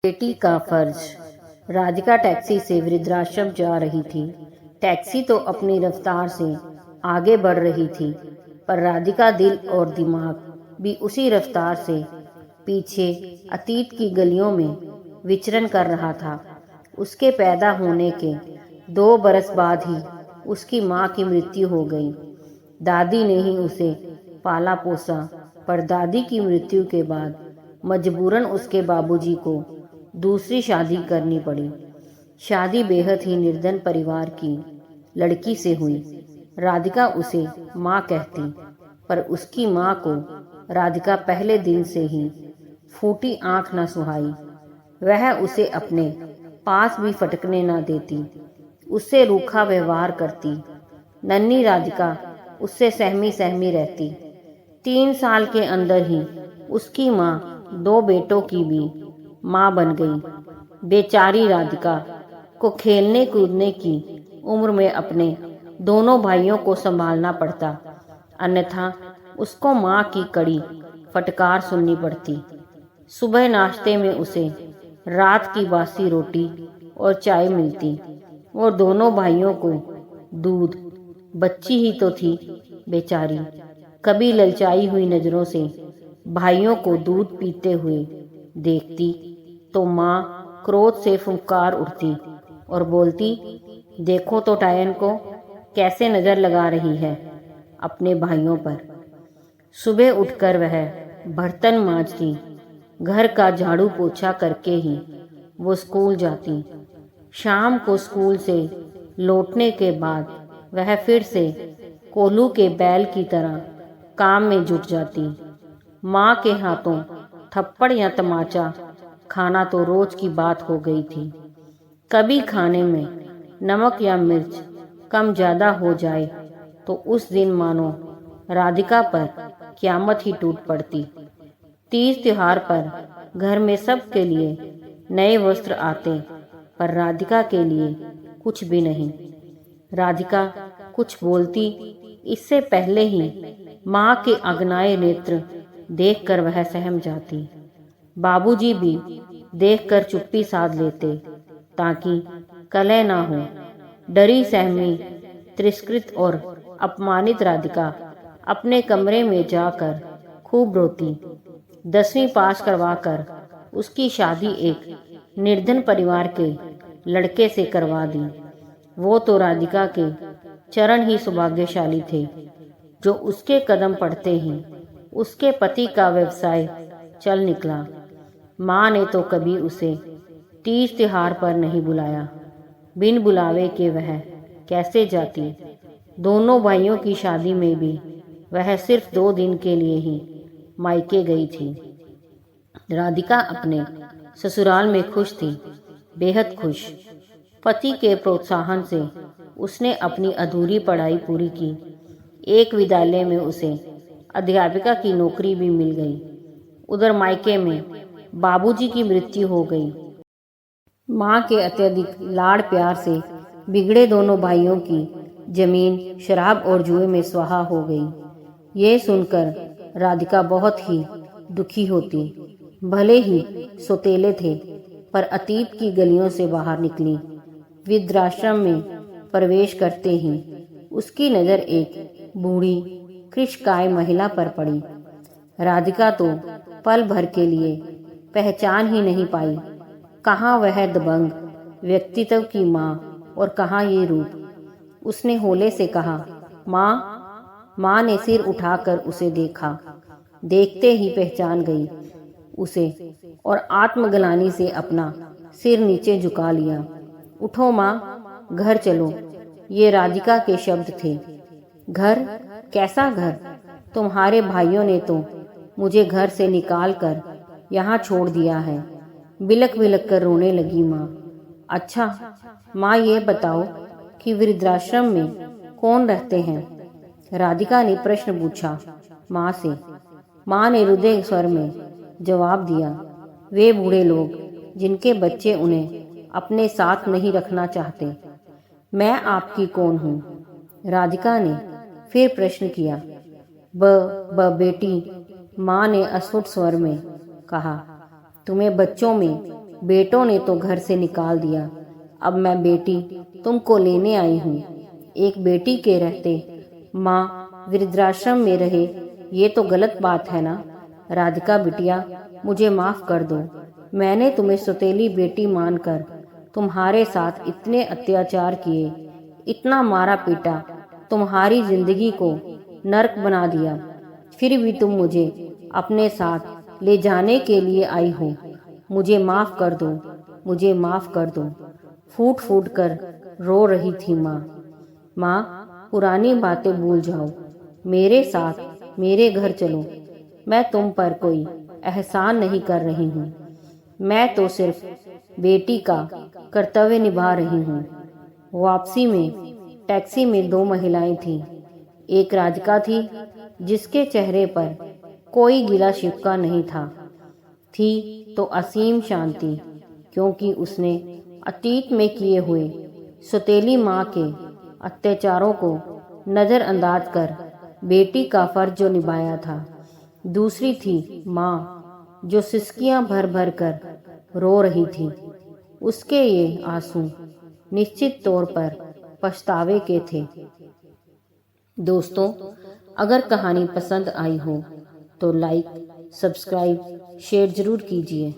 बेटी का फर्ज। राधिका टैक्सी से वृद्धाश्रम जा रही थी। टैक्सी तो अपनी रफ्तार से आगे बढ़ रही थी, पर राधिका दिल और दिमाग भी उसी रफ्तार से पीछे अतीत की गलियों में विचरण कर रहा था। उसके पैदा होने के 2 बरस बाद ही उसकी माँ की मृत्यु हो गई। दादी ने ही उसे पाला पोसा, पर दादी की मृत्यु के बाद मजबूरन उसके बाबूजी को दूसरी शादी करनी पड़ी। शादी बेहद ही निर्धन परिवार की लड़की से हुई। राधिका उसे माँ कहती, पर उसकी माँ को राधिका पहले दिन से ही फूटी आंख न सुहाई। वह उसे अपने पास भी फटकने न देती, उससे रूखा व्यवहार करती। नन्ही राधिका उससे सहमी सहमी रहती। 3 साल के अंदर ही उसकी माँ 2 बेटों की भी माँ बन गई। बेचारी राधिका को खेलने कूदने की उम्र में अपने दोनों भाइयों को संभालना पड़ता, अन्यथा उसको माँ की कड़ी फटकार सुननी पड़ती। सुबह नाश्ते में उसे रात की बासी रोटी और चाय मिलती और दोनों भाइयों को दूध। बच्ची ही तो थी बेचारी, कभी ललचाई हुई नजरों से भाइयों को दूध पीते हुए देखती तो माँ क्रोध से फुंकार उठती और बोलती, देखो तो टायन को कैसे नजर लगा रही है अपने भाइयों पर। सुबह उठकर वह बर्तन मांजती, घर का झाड़ू पोछा करके ही वो स्कूल जाती। शाम को स्कूल से लौटने के बाद वह फिर से कोल्हू के बैल की तरह काम में जुट जाती। माँ के हाथों थप्पड़ या तमाचा खाना तो रोज की बात हो गई थी। कभी खाने में नमक या मिर्च कम ज्यादा हो जाए तो उस दिन मानो राधिका पर क़यामत ही टूट पड़ती। तीज त्योहार पर घर में सबके लिए नए वस्त्र आते, पर राधिका के लिए कुछ भी नहीं। राधिका कुछ बोलती इससे पहले ही माँ के अगनाए नेत्र देखकर वह सहम जाती। बाबूजी भी देखकर चुप्पी साध लेते ताकि कलह ना हो। डरी सहमी, तिरस्कृत और अपमानित राधिका अपने कमरे में जाकर खूब रोती। 10वीं पास करवाकर उसकी शादी एक निर्धन परिवार के लड़के से करवा दी। वो तो राधिका के चरण ही सौभाग्यशाली थे, जो उसके कदम पड़ते ही उसके पति का व्यवसाय चल निकला। माँ ने तो कभी उसे तीज त्योहार पर नहीं बुलाया। बिन बुलावे के वह कैसे जाती। दोनों भाइयों की शादी में भी वह सिर्फ 2 दिन के लिए ही मायके गई थी। राधिका अपने ससुराल में खुश थी, बेहद खुश। पति के प्रोत्साहन से उसने अपनी अधूरी पढ़ाई पूरी की। एक विद्यालय में उसे अध्यापिका की नौकरी भी मिल गई। उधर मायके में बाबूजी की मृत्यु हो गई। माँ के अत्यधिक लाड़ प्यार से बिगड़े दोनों भाइयों की जमीन शराब और जुए में स्वाहा हो गई। ये सुनकर राधिका बहुत ही दुखी होती। भले ही सौतेले थे, पर अतीत की गलियों से बाहर निकली। वृद्धाश्रम में प्रवेश करते ही उसकी नज़र एक बूढ़ी कृशकाय महिला पर पड़ी। राधिका तो पल भर के लिए पहचान ही नहीं पाई, कहाँ वह दबंग व्यक्तित्व की माँ और कहाँ ये रूप। उसने होले से कहा, माँ। माँ ने सिर उठाकर उसे देखा। देखते ही पहचान गई उसे और आत्मग्लानि से अपना सिर नीचे झुका लिया। उठो माँ, घर चलो। ये राधिका के शब्द थे। घर? कैसा घर? तुम्हारे भाइयों ने तो मुझे घर से निकाल कर यहाँ छोड़ दिया है। बिलक बिलक कर रोने लगी माँ। अच्छा माँ, ये बताओ कि वृद्धाश्रम में कौन रहते हैं? राधिका ने प्रश्न पूछा माँ से। माँ ने रुदे स्वर में जवाब दिया, वे बूढ़े लोग जिनके बच्चे उन्हें अपने साथ नहीं रखना चाहते। मैं आपकी कौन हूँ? राधिका ने फिर प्रश्न किया। बेटी, माँ ने अस्फुट स्वर में कहा, तुम्हें बच्चों में बेटों ने तो घर से निकाल दिया, अब मैं बेटी तुमको लेने आई हूँ। एक बेटी के रहते माँ वृद्धाश्रम में रहे, ये तो गलत बात है ना। राधिका बिटिया, मुझे माफ कर दो। मैंने तुम्हें सौतेली बेटी मानकर तुम्हारे साथ इतने अत्याचार किए, इतना मारा पीटा, तुम्हारी जिंदगी को नरक बना दिया, फिर भी तुम मुझे अपने साथ ले जाने के लिए आई हो। मुझे माफ कर दो, मुझे माफ कर दो। फूट फूट कर रो रही थी माँ। माँ, पुरानी बातें भूल जाओ, मेरे साथ मेरे घर चलो। मैं तुम पर कोई एहसान नहीं कर रही हूँ, मैं तो सिर्फ बेटी का कर्तव्य निभा रही हूँ। वापसी में टैक्सी में दो महिलाएं थीं। एक राधिका थी, जिसके चेहरे पर कोई गिला शिकवा नहीं था, थी तो असीम शांति, क्योंकि उसने अतीत में किए हुए सौतेली माँ के अत्याचारों को नज़रअंदाज कर बेटी का फर्ज जो निभाया था। दूसरी थी माँ, जो सिसकियां भर भर कर रो रही थी। उसके ये आंसू निश्चित तौर पर पछतावे के थे। दोस्तों, अगर कहानी पसंद आई हो तो लाइक, सब्सक्राइब, शेयर जरूर कीजिए।